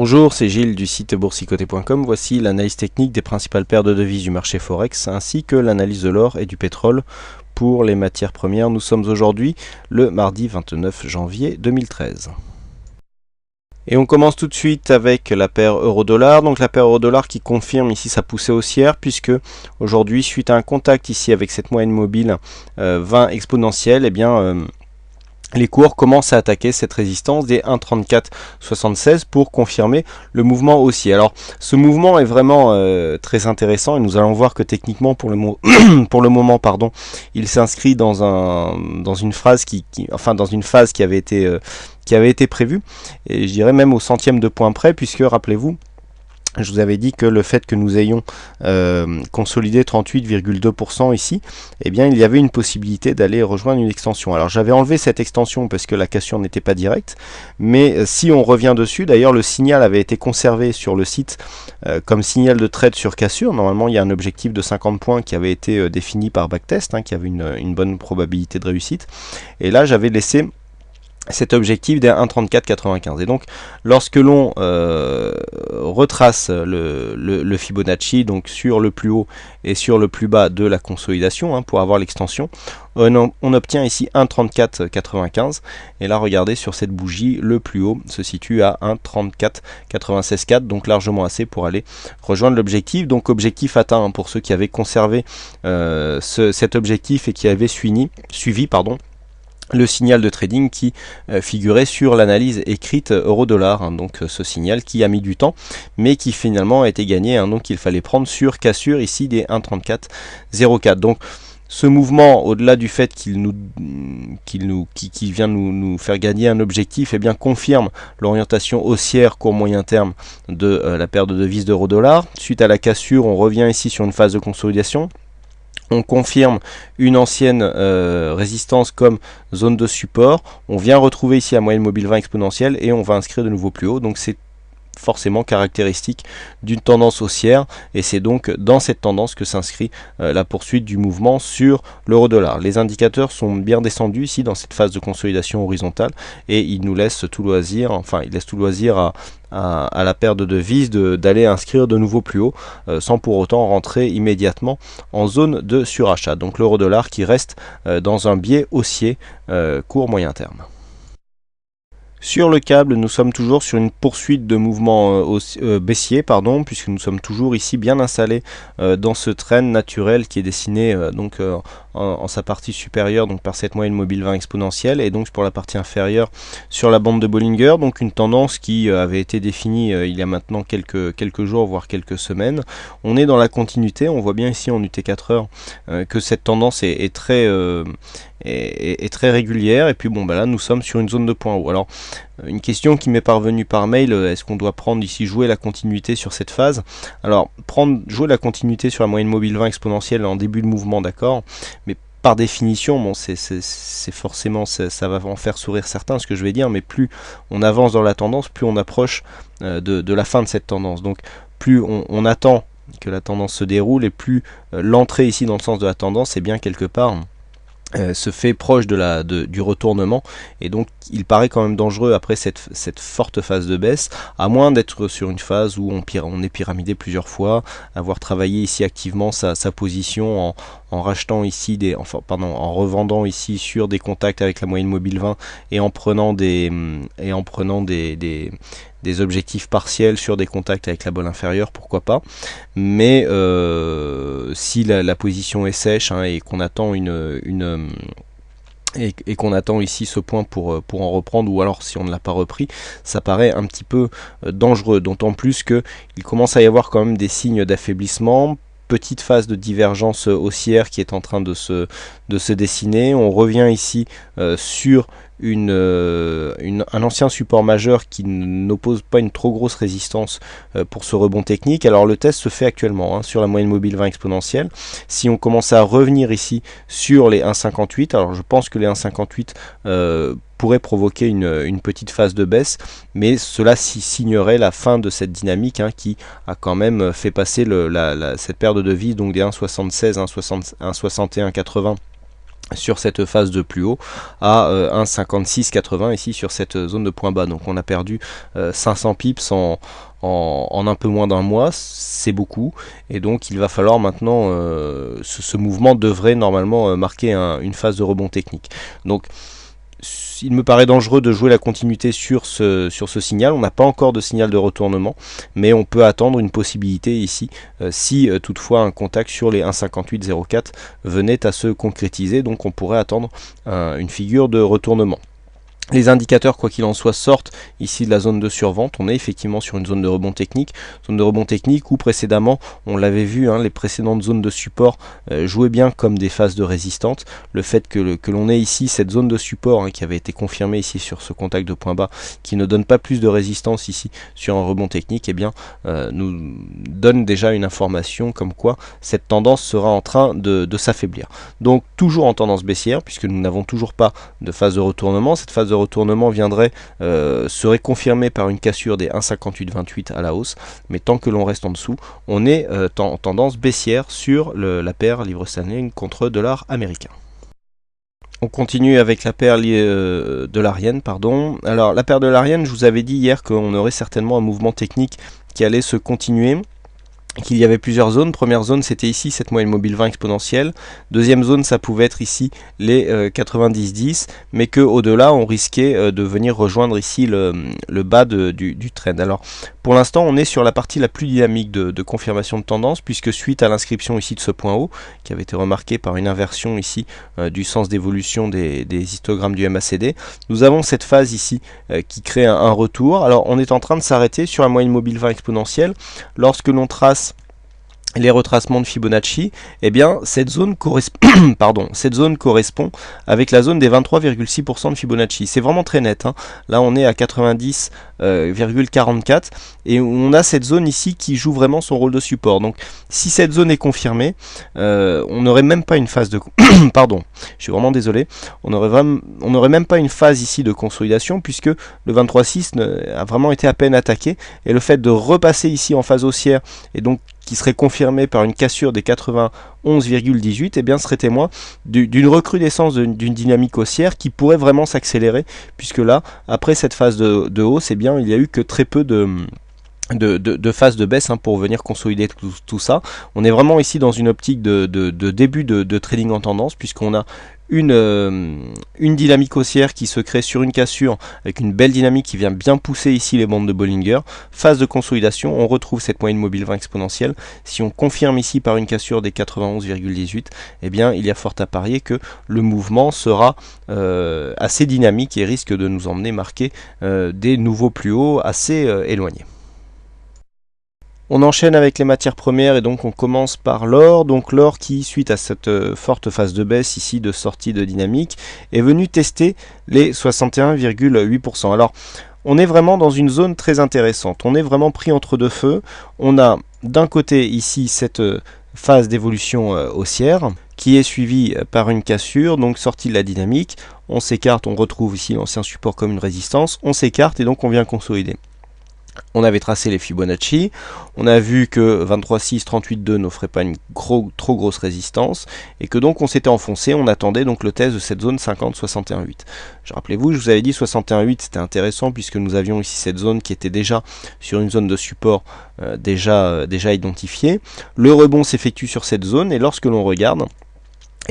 Bonjour, c'est Gilles du site boursicoté.com. Voici l'analyse technique des principales paires de devises du marché Forex ainsi que l'analyse de l'or et du pétrole pour les matières premières. Nous sommes aujourd'hui le mardi 29 janvier 2013. Et on commence tout de suite avec la paire euro-dollar. Donc la paire euro-dollar qui confirme ici sa poussée haussière puisque aujourd'hui, suite à un contact ici avec cette moyenne mobile 20 exponentielle, les cours commencent à attaquer cette résistance des 1,3476 pour confirmer le mouvement haussier. Alors ce mouvement est vraiment très intéressant et nous allons voir que techniquement pour le moment il s'inscrit dans une phase dans une phase qui avait été prévue, et je dirais même au centième de point près, puisque rappelez-vous, je vous avais dit que le fait que nous ayons consolidé 38,2% ici, il y avait une possibilité d'aller rejoindre une extension. Alors j'avais enlevé cette extension parce que la cassure n'était pas directe, mais si on revient dessus, d'ailleurs le signal avait été conservé sur le site comme signal de trade sur cassure. Normalement il y a un objectif de 50 points qui avait été défini par backtest, qui avait une bonne probabilité de réussite, et là j'avais laissé cet objectif des 1,3495. Et donc lorsque l'on retrace le Fibonacci donc sur le plus haut et sur le plus bas de la consolidation pour avoir l'extension, on obtient ici 1,3495, et là regardez, sur cette bougie le plus haut se situe à 1,3496,4, donc largement assez pour aller rejoindre l'objectif. Donc objectif atteint pour ceux qui avaient conservé cet objectif et qui avaient suivi le signal de trading qui figurait sur l'analyse écrite euro-dollar, donc ce signal qui a mis du temps mais qui finalement a été gagné, donc il fallait prendre sur cassure ici des 1,3404. donc ce mouvement, au-delà du fait qu'il vient nous faire gagner un objectif, confirme l'orientation haussière court moyen terme de la paire de devises d'euro-dollar. Suite à la cassure, on revient ici sur une phase de consolidation. On confirme une ancienne résistance comme zone de support. On vient retrouver ici la moyenne mobile 20 exponentielle et on va inscrire de nouveau plus haut. Donc c'est forcément caractéristique d'une tendance haussière, et c'est donc dans cette tendance que s'inscrit la poursuite du mouvement sur l'euro-dollar. Les indicateurs sont bien descendus ici dans cette phase de consolidation horizontale, et ils nous laissent tout loisir, ils laissent tout loisir à la paire de devises d'aller inscrire de nouveau plus haut sans pour autant rentrer immédiatement en zone de surachat. Donc l'euro-dollar qui reste dans un biais haussier court moyen terme. Sur le câble, nous sommes toujours sur une poursuite de mouvement baissier, puisque nous sommes toujours ici bien installés dans ce trend naturel qui est dessiné en sa partie supérieure par cette moyenne mobile 20 exponentielle, et donc pour la partie inférieure sur la bande de Bollinger, donc une tendance qui avait été définie il y a maintenant quelques jours voire quelques semaines. On est dans la continuité, on voit bien ici en UT4 heures que cette tendance est très régulière, et puis là nous sommes sur une zone de point haut. Alors une question qui m'est parvenue par mail, est-ce qu'on doit prendre ici, jouer la continuité sur cette phase? Alors jouer la continuité sur la moyenne mobile 20 exponentielle en début de mouvement, d'accord, mais par définition, c'est forcément, ça va en faire sourire certains ce que je vais dire, mais plus on avance dans la tendance, plus on approche de la fin de cette tendance. Donc plus on attend que la tendance se déroule, et plus l'entrée ici dans le sens de la tendance, c'est bien quelque part se fait proche du retournement, et donc il paraît quand même dangereux après cette forte phase de baisse, à moins d'être sur une phase où on est pyramidé plusieurs fois, avoir travaillé ici activement sa position en rachetant ici en revendant ici sur des contacts avec la moyenne mobile 20 et en prenant des objectifs partiels sur des contacts avec la bolle inférieure, pourquoi pas. Mais si la position est sèche et qu'on attend et qu'on attend ici ce point pour en reprendre, ou alors si on ne l'a pas repris, ça paraît un petit peu dangereux, d'autant plus que il commence à y avoir quand même des signes d'affaiblissement. Petite phase de divergence haussière qui est en train de se dessiner. On revient ici sur un ancien support majeur qui n'oppose pas une trop grosse résistance pour ce rebond technique. Alors le test se fait actuellement sur la moyenne mobile 20 exponentielle. Si on commence à revenir ici sur les 1,58, alors je pense que les 1,58 pourrait provoquer une petite phase de baisse, mais cela signerait la fin de cette dynamique qui a quand même fait passer cette paire de devises, donc des 1,76, 1,61,80 sur cette phase de plus haut à 1,5680 ici sur cette zone de point bas. Donc on a perdu 500 pips en un peu moins d'un mois, c'est beaucoup, et donc il va falloir maintenant, ce mouvement devrait normalement marquer une phase de rebond technique. Donc il me paraît dangereux de jouer la continuité sur ce signal. On n'a pas encore de signal de retournement, mais on peut attendre une possibilité ici si toutefois un contact sur les 1,5804 venait à se concrétiser. Donc on pourrait attendre une figure de retournement. Les indicateurs, quoi qu'il en soit, sortent ici de la zone de survente. On est effectivement sur une zone de rebond technique où précédemment, on l'avait vu, les précédentes zones de support jouaient bien comme des phases de résistance. Le fait que l'on ait ici cette zone de support qui avait été confirmée ici sur ce contact de point bas, qui ne donne pas plus de résistance ici sur un rebond technique, eh bien, nous donne déjà une information comme quoi cette tendance sera en train de s'affaiblir. Donc toujours en tendance baissière, puisque nous n'avons toujours pas de phase de retournement. Cette phase de retournement serait confirmé par une cassure des 1,5828 à la hausse, mais tant que l'on reste en dessous, on est en tendance baissière sur la paire livre sterling contre dollar américain. On continue avec la paire dollarienne, pardon. Alors la paire dollarienne, je vous avais dit hier qu'on aurait certainement un mouvement technique qui allait se continuer, qu'il y avait plusieurs zones. Première zone, c'était ici cette moyenne mobile 20 exponentielle. Deuxième zone, ça pouvait être ici les 90-10, mais qu'au delà on risquait de venir rejoindre ici le bas du trend. Alors pour l'instant, on est sur la partie la plus dynamique de confirmation de tendance, puisque suite à l'inscription ici de ce point haut, qui avait été remarqué par une inversion ici du sens d'évolution des histogrammes du MACD, nous avons cette phase ici qui crée un retour. Alors on est en train de s'arrêter sur la moyenne mobile 20 exponentielle. Lorsque l'on trace les retracements de Fibonacci, eh bien cette zone correspond avec la zone des 23,6% de Fibonacci. C'est vraiment très net. Là on est à 90,44 et on a cette zone ici qui joue vraiment son rôle de support. Donc si cette zone est confirmée, on n'aurait même pas une phase de pardon, je suis vraiment désolé, on n'aurait même pas une phase ici de consolidation, puisque le 23,6 a vraiment été à peine attaqué, et le fait de repasser ici en phase haussière et donc qui serait confirmé par une cassure des 91,18, eh bien serait témoin d'une recrudescence d'une dynamique haussière qui pourrait vraiment s'accélérer, puisque là, après cette phase de hausse, eh bien il n'y a eu que très peu de phase de baisse pour venir consolider tout ça. On est vraiment ici dans une optique de début de trading en tendance, puisqu'on a une dynamique haussière qui se crée sur une cassure avec une belle dynamique qui vient bien pousser ici les bandes de Bollinger. Phase de consolidation, on retrouve cette moyenne mobile 20 exponentielle. Si on confirme ici par une cassure des 91,18, eh bien il y a fort à parier que le mouvement sera assez dynamique et risque de nous emmener marquer des nouveaux plus hauts assez éloignés. On enchaîne avec les matières premières et donc on commence par l'or. Donc l'or qui, suite à cette forte phase de baisse ici de sortie de dynamique, est venu tester les 61,8%. Alors on est vraiment dans une zone très intéressante. On est vraiment pris entre deux feux. On a d'un côté ici cette phase d'évolution haussière qui est suivie par une cassure, donc sortie de la dynamique. On s'écarte, on retrouve ici l'ancien support comme une résistance. On s'écarte et donc on vient consolider. On avait tracé les Fibonacci, on a vu que 23,6, 38,2 n'offrait pas une trop grosse résistance, et que donc on s'était enfoncé, on attendait donc le test de cette zone 50-61,8. Rappelez-vous, je vous avais dit 61,8 c'était intéressant, puisque nous avions ici cette zone qui était déjà sur une zone de support déjà identifiée. Le rebond s'effectue sur cette zone, et lorsque l'on regarde,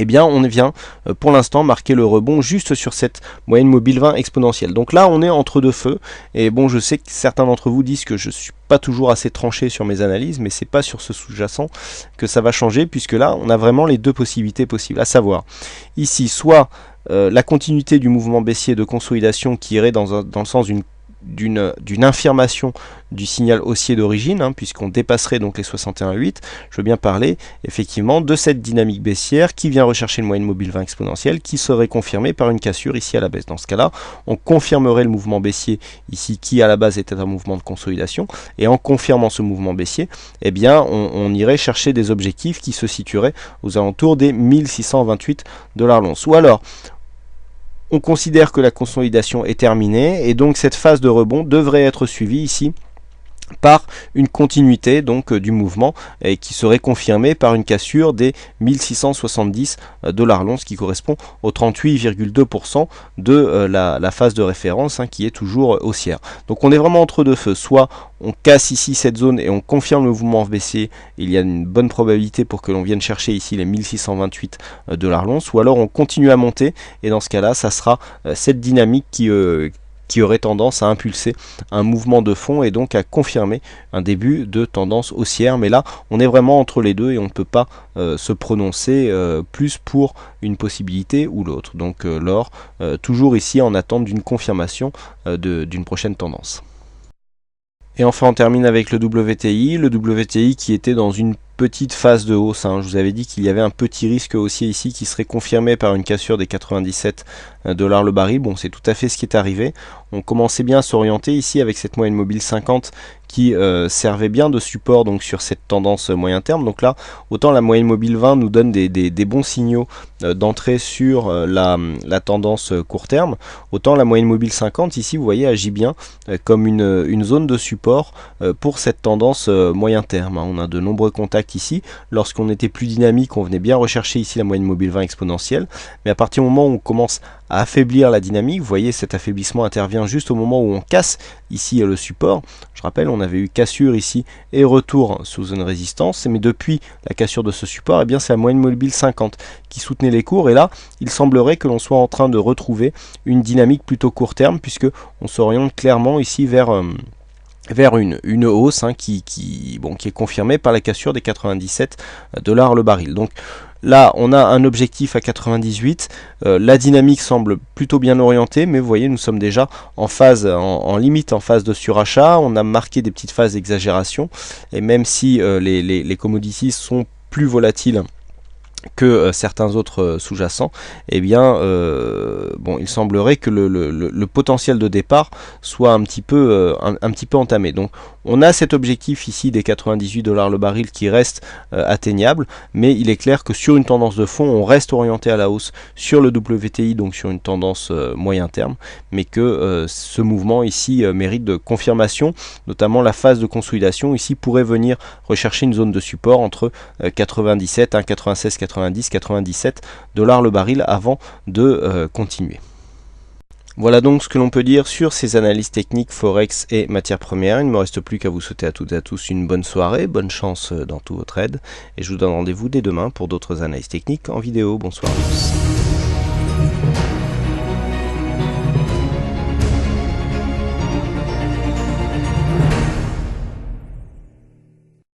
eh bien on vient pour l'instant marquer le rebond juste sur cette moyenne mobile 20 exponentielle. Donc là on est entre deux feux, et bon, je sais que certains d'entre vous disent que je suis pas toujours assez tranché sur mes analyses, mais c'est pas sur ce sous-jacent que ça va changer, puisque là on a vraiment les deux possibilités possibles, à savoir ici soit la continuité du mouvement baissier de consolidation qui irait dans le sens d'une infirmation du signal haussier d'origine, puisqu'on dépasserait donc les 61,8. Je veux bien parler effectivement de cette dynamique baissière qui vient rechercher une moyenne mobile 20 exponentielle, qui serait confirmée par une cassure ici à la baisse. Dans ce cas-là, on confirmerait le mouvement baissier ici, qui à la base était un mouvement de consolidation, et en confirmant ce mouvement baissier, eh bien on irait chercher des objectifs qui se situeraient aux alentours des 1628 $ l'once. Ou alors on considère que la consolidation est terminée, et donc cette phase de rebond devrait être suivie ici par une continuité donc du mouvement et qui serait confirmée par une cassure des 1670 $ l'once qui correspond au 38,2% de la phase de référence qui est toujours haussière. Donc on est vraiment entre deux feux, soit on casse ici cette zone et on confirme le mouvement baissier, il y a une bonne probabilité pour que l'on vienne chercher ici les 1628 $ l'once, ou alors on continue à monter et dans ce cas là ça sera cette dynamique qui aurait tendance à impulser un mouvement de fond et donc à confirmer un début de tendance haussière. Mais là, on est vraiment entre les deux et on ne peut pas se prononcer plus pour une possibilité ou l'autre. Donc l'or, toujours ici en attente d'une confirmation d'une prochaine tendance. Et enfin, on termine avec le WTI qui était dans une petite phase de hausse. Je vous avais dit qu'il y avait un petit risque haussier ici qui serait confirmé par une cassure des 97 $ le baril. Bon, c'est tout à fait ce qui est arrivé. On commençait bien à s'orienter ici avec cette moyenne mobile 50 qui servait bien de support donc sur cette tendance moyen terme. Donc là, autant la moyenne mobile 20 nous donne des bons signaux d'entrée sur la tendance court terme, autant la moyenne mobile 50 ici, vous voyez, agit bien comme une zone de support pour cette tendance moyen terme. On a de nombreux contacts ici. Lorsqu'on était plus dynamique, on venait bien rechercher ici la moyenne mobile 20 exponentielle, mais à partir du moment où on commence à affaiblir la dynamique, vous voyez, cet affaiblissement intervient juste au moment où on casse ici le support. Je rappelle, on avait eu cassure ici et retour sous zone résistance, mais depuis la cassure de ce support, eh bien c'est la moyenne mobile 50 qui soutenait les cours, et là il semblerait que l'on soit en train de retrouver une dynamique plutôt court terme, puisque on s'oriente clairement ici vers une hausse qui est confirmée par la cassure des 97 $ le baril. Donc là, on a un objectif à 98. La dynamique semble plutôt bien orientée, mais vous voyez, nous sommes déjà en phase, en limite en phase de surachat. On a marqué des petites phases d'exagération, et même si les commodities sont plus volatiles que certains autres sous-jacents, eh bien il semblerait que le potentiel de départ soit un petit peu entamé. Donc on a cet objectif ici des 98 $ le baril qui reste atteignable, mais il est clair que sur une tendance de fond, on reste orienté à la hausse sur le WTI, donc sur une tendance moyen terme, mais que ce mouvement ici mérite de confirmation, notamment la phase de consolidation ici pourrait venir rechercher une zone de support entre 97, 96, 90, 97 $ le baril avant de continuer. Voilà donc ce que l'on peut dire sur ces analyses techniques Forex et matières premières. Il ne me reste plus qu'à vous souhaiter à toutes et à tous une bonne soirée, bonne chance dans tous vos trades, et je vous donne rendez-vous dès demain pour d'autres analyses techniques en vidéo. Bonsoir à tous.